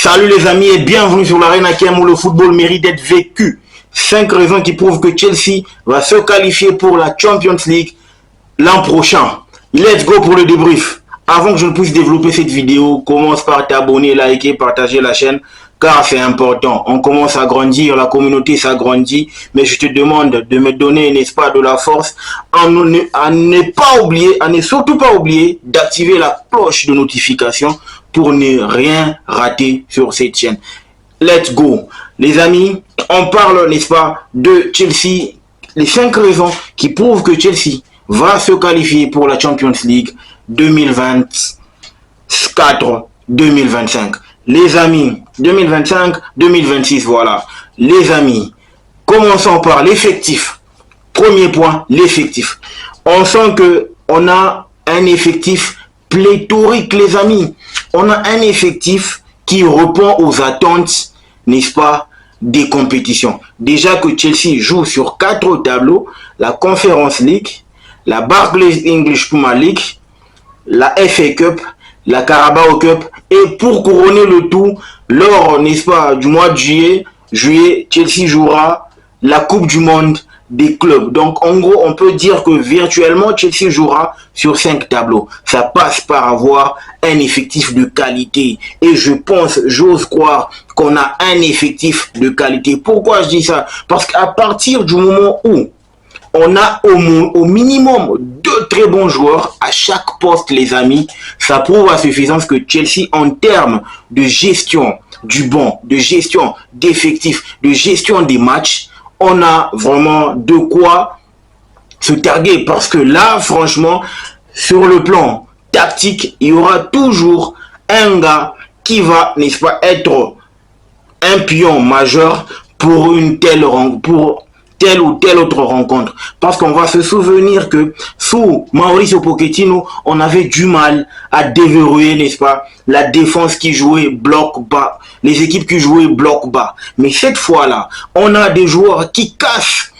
Salut les amis et bienvenue sur l'Arena Game où le football mérite d'être vécu. 5 raisons qui prouvent que Chelsea va se qualifier pour la Champions League l'an prochain. Let's go pour le débrief. Avant que je ne puisse développer cette vidéo, commence par t'abonner, liker, partager la chaîne car c'est important. On commence à grandir, la communauté s'agrandit, mais je te demande de me donner, n'est-ce pas, de la force à ne surtout pas oublier d'activer la cloche de notification pour ne rien rater sur cette chaîne. Let's go. Les amis, on parle, n'est-ce pas, de Chelsea, les 5 raisons qui prouvent que Chelsea va se qualifier pour la Champions League 2024-2025. Les amis, 2025-2026, voilà. Les amis, commençons par l'effectif. Premier point, l'effectif. On sent que on a un effectif pléthorique, les amis. On a un effectif qui répond aux attentes, n'est-ce pas, des compétitions. Déjà que Chelsea joue sur 4 tableaux, la Conference League, la Barclays English Premier League, la FA Cup, la Carabao Cup, et pour couronner le tout, lors, n'est-ce pas, du mois de juillet, Chelsea jouera la Coupe du Monde des clubs. Donc, en gros, on peut dire que virtuellement, Chelsea jouera sur 5 tableaux. Ça passe par avoir un effectif de qualité. Et je pense, j'ose croire qu'on a un effectif de qualité. Pourquoi je dis ça? Parce qu'à partir du moment où on a au minimum 2 très bons joueurs à chaque poste, les amis, ça prouve à suffisance que Chelsea, en termes de gestion du banc, de gestion d'effectifs, de gestion des matchs, on a vraiment de quoi se targuer. Parce que là, franchement, sur le plan tactique, il y aura toujours un gars qui va, n'est-ce pas, être un pion majeur pour telle ou telle autre rencontre. Parce qu'on va se souvenir que sous Mauricio Pochettino, on avait du mal à déverrouiller, n'est-ce pas, la défense qui jouait bloc bas, les équipes qui jouaient bloc bas. Mais cette fois-là, on a des joueurs qui cassent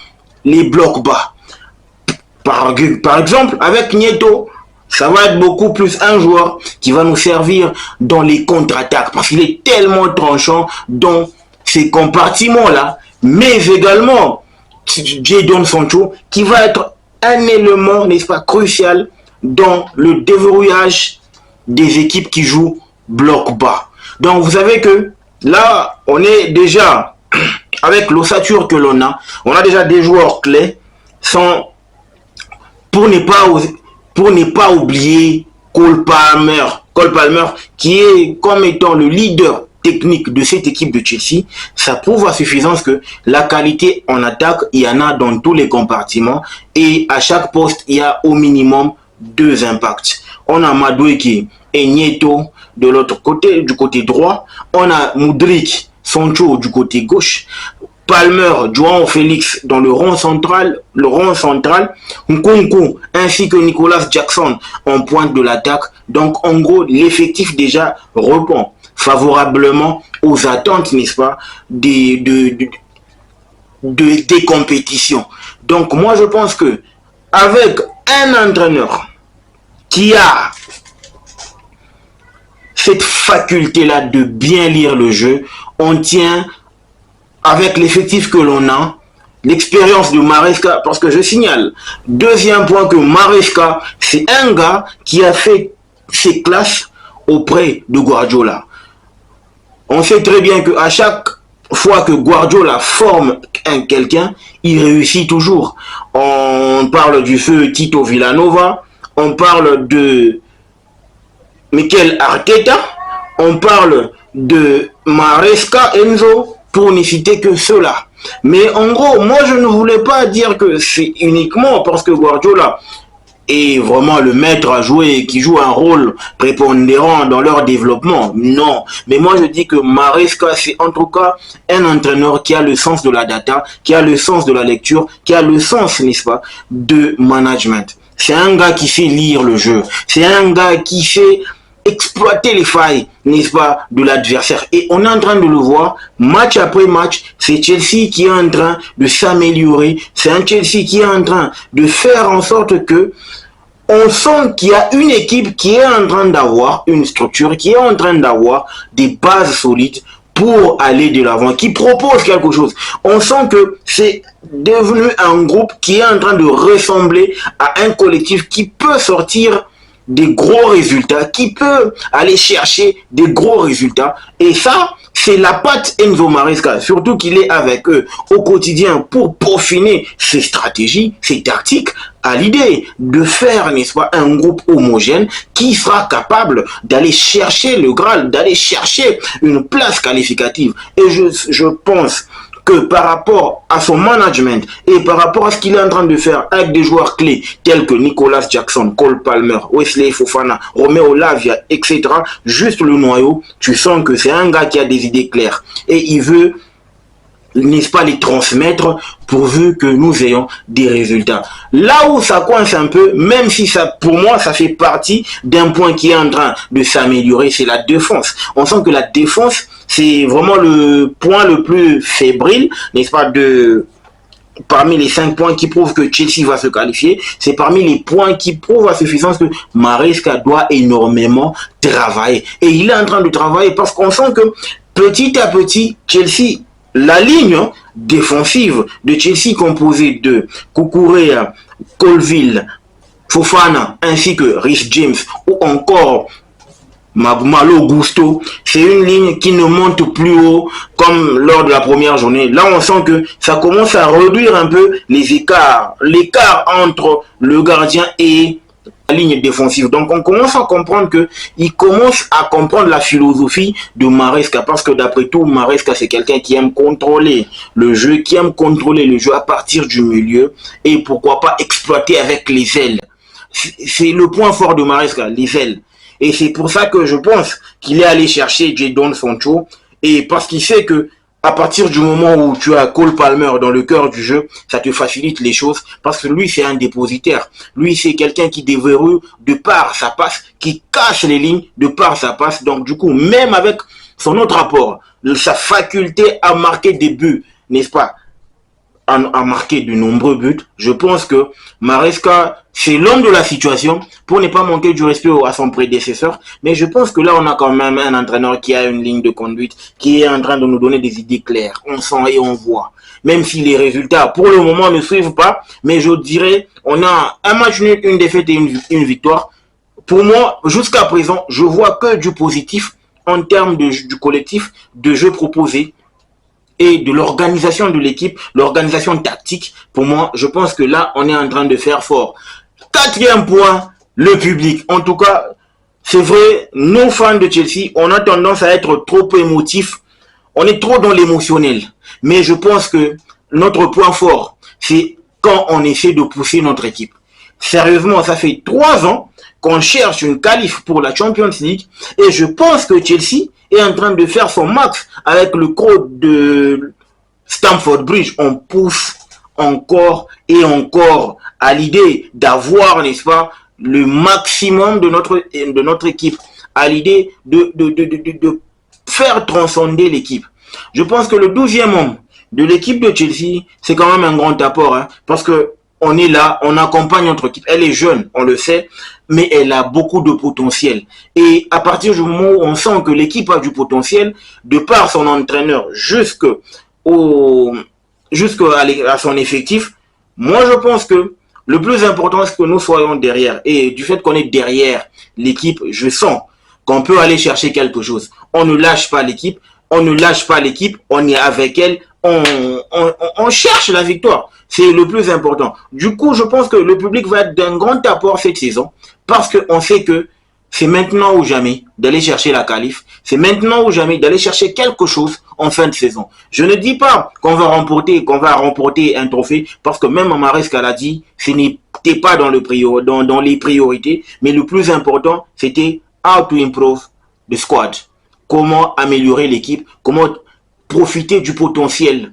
les blocs bas. Par exemple, avec Nieto, ça va être beaucoup plus un joueur qui va nous servir dans les contre-attaques. Parce qu'il est tellement tranchant dans ces compartiments-là. Mais également, Jadon Sancho, qui va être un élément, n'est-ce pas, crucial dans le déverrouillage des équipes qui jouent bloc bas. Donc vous savez que là, on est déjà, avec l'ossature que l'on a, on a déjà des joueurs clés, pour ne pas oublier Cole Palmer, qui est comme étant le leader technique de cette équipe de Chelsea. Ça prouve à suffisance que la qualité en attaque, il y en a dans tous les compartiments et à chaque poste, il y a au minimum 2 impacts. On a Madueke et Nieto de l'autre côté, du côté droit. On a Mudryk, Sancho du côté gauche. Palmer, João Félix dans le rond central, Nkunku ainsi que Nicolas Jackson en pointe de l'attaque. Donc en gros, l'effectif déjà répond favorablement aux attentes, n'est-ce pas, des compétitions. Donc moi je pense que avec un entraîneur qui a cette faculté-là de bien lire le jeu, on tient avec l'effectif que l'on a, l'expérience de Maresca, parce que je signale, deuxième point, que Maresca, c'est un gars qui a fait ses classes auprès de Guardiola. On sait très bien qu'à chaque fois que Guardiola forme quelqu'un, il réussit toujours. On parle du feu Tito Villanova, on parle de Mikel Arteta, on parle de Maresca Enzo, pour ne citer que cela. Mais en gros, moi je ne voulais pas dire que c'est uniquement parce que Guardiola est vraiment le maître à jouer, qui joue un rôle prépondérant dans leur développement. Non. Mais moi je dis que Maresca, c'est en tout cas un entraîneur qui a le sens de la data, qui a le sens de la lecture, qui a le sens, n'est-ce pas, de management. C'est un gars qui sait lire le jeu. C'est un gars qui sait exploiter les failles, n'est-ce pas, de l'adversaire. Et on est en train de le voir, match après match, c'est Chelsea qui est en train de s'améliorer, c'est un Chelsea qui est en train de faire en sorte que on sent qu'il y a une équipe qui est en train d'avoir une structure, qui est en train d'avoir des bases solides pour aller de l'avant, qui propose quelque chose. On sent que c'est devenu un groupe qui est en train de ressembler à un collectif qui peut sortir des gros résultats, qui peut aller chercher des gros résultats. Et ça, c'est la patte Enzo Maresca, surtout qu'il est avec eux au quotidien pour peaufiner ses stratégies, ses tactiques, à l'idée de faire, n'est-ce pas, un groupe homogène qui sera capable d'aller chercher le Graal, d'aller chercher une place qualificative. Et je pense que par rapport à son management et par rapport à ce qu'il est en train de faire avec des joueurs clés tels que Nicolas Jackson, Cole Palmer, Wesley Fofana, Romeo Lavia, etc., juste le noyau, tu sens que c'est un gars qui a des idées claires et il veut, n'est-ce pas, les transmettre pourvu que nous ayons des résultats. Là où ça coince un peu, même si ça, pour moi, ça fait partie d'un point qui est en train de s'améliorer, c'est la défense. On sent que la défense, c'est vraiment le point le plus fébrile, n'est-ce pas, parmi les 5 points qui prouvent que Chelsea va se qualifier, c'est parmi les points qui prouvent à suffisance que Maresca doit énormément travailler. Et il est en train de travailler parce qu'on sent que petit à petit, Chelsea, la ligne défensive de Chelsea composée de Cucurella, Colville, Fofana ainsi que Rhys James ou encore Malo Gusto, c'est une ligne qui ne monte plus haut comme lors de la première journée. Là, on sent que ça commence à réduire un peu les écarts, l'écart entre le gardien et la ligne défensive. Donc, on commence à comprendre que il commence à comprendre la philosophie de Maresca parce que d'après tout, Maresca, c'est quelqu'un qui aime contrôler le jeu, qui aime contrôler le jeu à partir du milieu et pourquoi pas exploiter avec les ailes. C'est le point fort de Maresca, les ailes. Et c'est pour ça que je pense qu'il est allé chercher Jadon Sancho et parce qu'il sait que à partir du moment où tu as Cole Palmer dans le cœur du jeu, ça te facilite les choses parce que lui, c'est un dépositaire. Lui, c'est quelqu'un qui déverrouille de par sa passe, qui cache les lignes de par sa passe. Donc, du coup, même avec son autre apport, sa faculté à marquer des buts, n'est-ce pas, à marquer de nombreux buts, je pense que Maresca, c'est l'homme de la situation, pour ne pas manquer du respect à son prédécesseur. Mais je pense que là, on a quand même un entraîneur qui a une ligne de conduite, qui est en train de nous donner des idées claires. On sent et on voit. Même si les résultats, pour le moment, ne suivent pas, mais je dirais, on a un match nul, une défaite et une victoire. Pour moi, jusqu'à présent, je vois que du positif en termes du collectif, de jeu proposé et de l'organisation de l'équipe, l'organisation tactique. Pour moi, je pense que là, on est en train de faire fort. 4e point, le public. En tout cas, c'est vrai, nous fans de Chelsea, on a tendance à être trop émotifs. On est trop dans l'émotionnel. Mais je pense que notre point fort, c'est quand on essaie de pousser notre équipe. Sérieusement, ça fait 3 ans qu'on cherche une qualif pour la Champions League et je pense que Chelsea est en train de faire son max avec le code de Stamford Bridge. On pousse encore et encore à l'idée d'avoir, n'est-ce pas, le maximum de notre équipe, à l'idée de faire transcender l'équipe. Je pense que le 12e homme de l'équipe de Chelsea, c'est quand même un grand apport, parce que on est là, on accompagne notre équipe. Elle est jeune, on le sait, mais elle a beaucoup de potentiel. Et à partir du moment où on sent que l'équipe a du potentiel, de par son entraîneur jusqu'à son effectif, moi je pense que le plus important c'est que nous soyons derrière. Et du fait qu'on est derrière l'équipe, je sens qu'on peut aller chercher quelque chose. On ne lâche pas l'équipe, on est avec elle, on cherche la victoire. C'est le plus important. Du coup, je pense que le public va être d'un grand apport cette saison parce qu'on sait que c'est maintenant ou jamais d'aller chercher la qualif. C'est maintenant ou jamais d'aller chercher quelque chose en fin de saison. Je ne dis pas qu'on va remporter un trophée parce que même Maresca l'a dit, ce n'était pas dans les priorités, mais le plus important, c'était how to improve the squad. Comment améliorer l'équipe, comment profiter du potentiel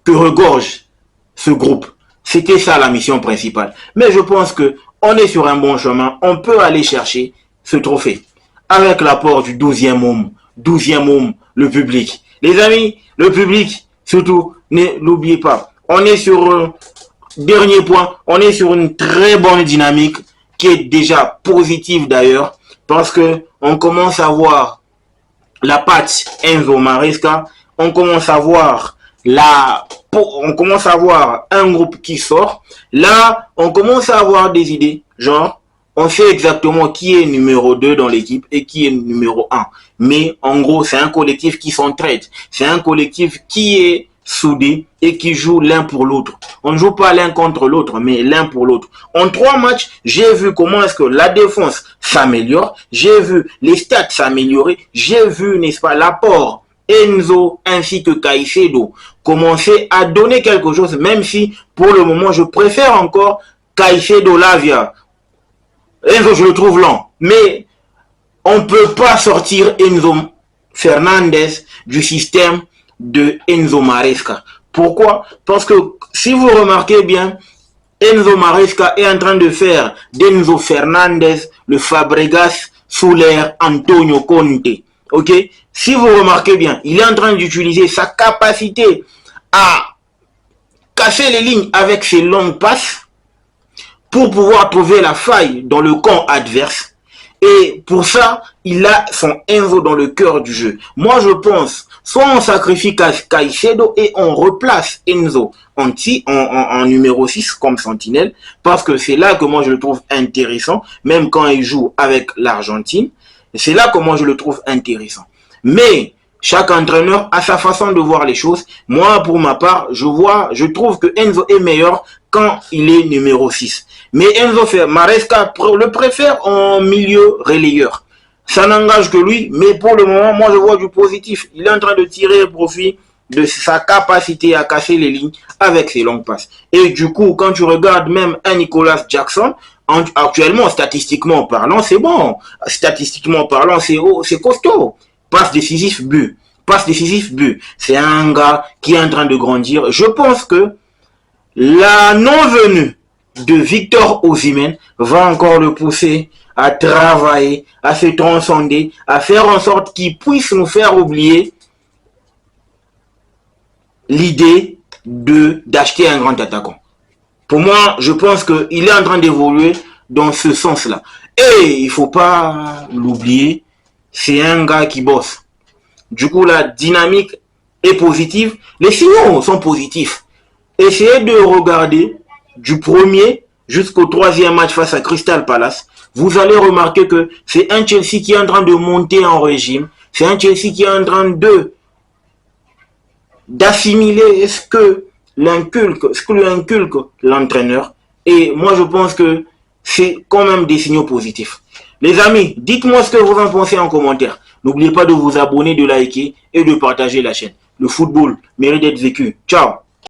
que regorge ce groupe. C'était ça la mission principale. Mais je pense que on est sur un bon chemin. On peut aller chercher ce trophée avec l'apport du 12e homme. 12e homme, le public. Les amis, le public, surtout, ne l'oubliez pas. On est sur Dernier point, on est sur une très bonne dynamique qui est déjà positive d'ailleurs, parce que on commence à voir la patte Enzo Maresca, on commence à voir un groupe qui sort. Là, on commence à avoir des idées, genre, on sait exactement qui est numéro 2 dans l'équipe et qui est numéro 1. Mais en gros, c'est un collectif qui s'entraide. C'est un collectif qui est soudé et qui joue l'un pour l'autre. On ne joue pas l'un contre l'autre, mais l'un pour l'autre. En 3 matchs, j'ai vu comment est-ce que la défense s'améliore. J'ai vu les stats s'améliorer. J'ai vu, n'est-ce pas, l'apport Enzo ainsi que Caicedo commencer à donner quelque chose, même si pour le moment, je préfère encore Caicedo Lavia. Enzo, je le trouve lent. Mais on ne peut pas sortir Enzo Fernandez du système de Enzo Maresca. Pourquoi? Parce que si vous remarquez bien, Enzo Maresca est en train de faire d'Enzo Fernandez le Fabregas sous l'ère Antonio Conte. Ok? Si vous remarquez bien, il est en train d'utiliser sa capacité à casser les lignes avec ses longues passes pour pouvoir trouver la faille dans le camp adverse. Et pour ça, il a son Enzo dans le cœur du jeu. Moi, je pense, soit on sacrifie Caicedo et on replace Enzo en numéro 6 comme sentinelle, parce que c'est là que moi je le trouve intéressant, même quand il joue avec l'Argentine. C'est là que moi je le trouve intéressant. Mais chaque entraîneur a sa façon de voir les choses. Moi, pour ma part, je trouve que Enzo est meilleur quand il est numéro 6. Mais Enzo Maresca le préfère en milieu relayeur. Ça n'engage que lui, mais pour le moment, moi je vois du positif. Il est en train de tirer profit de sa capacité à casser les lignes avec ses longues passes. Et du coup, quand tu regardes même un Nicolas Jackson, actuellement, statistiquement parlant, c'est bon. Statistiquement parlant, c'est costaud. Passe décisif, but. Passe décisif, but. C'est un gars qui est en train de grandir. Je pense que la non-venue de Victor Osimhen va encore le pousser à travailler, à se transcender, à faire en sorte qu'il puisse nous faire oublier l'idée d'acheter un grand attaquant. Pour moi, je pense qu'il est en train d'évoluer dans ce sens-là. Et il ne faut pas l'oublier, c'est un gars qui bosse. Du coup, la dynamique est positive. Les signaux sont positifs. Essayez de regarder du premier jusqu'au 3e match face à Crystal Palace. Vous allez remarquer que c'est un Chelsea qui est en train de monter en régime. C'est un Chelsea qui est en train d'assimiler ce que lui inculque l'entraîneur. Et moi, je pense que c'est quand même des signaux positifs. Les amis, dites-moi ce que vous en pensez en commentaire. N'oubliez pas de vous abonner, de liker et de partager la chaîne. Le football mérite d'être vécu. Ciao!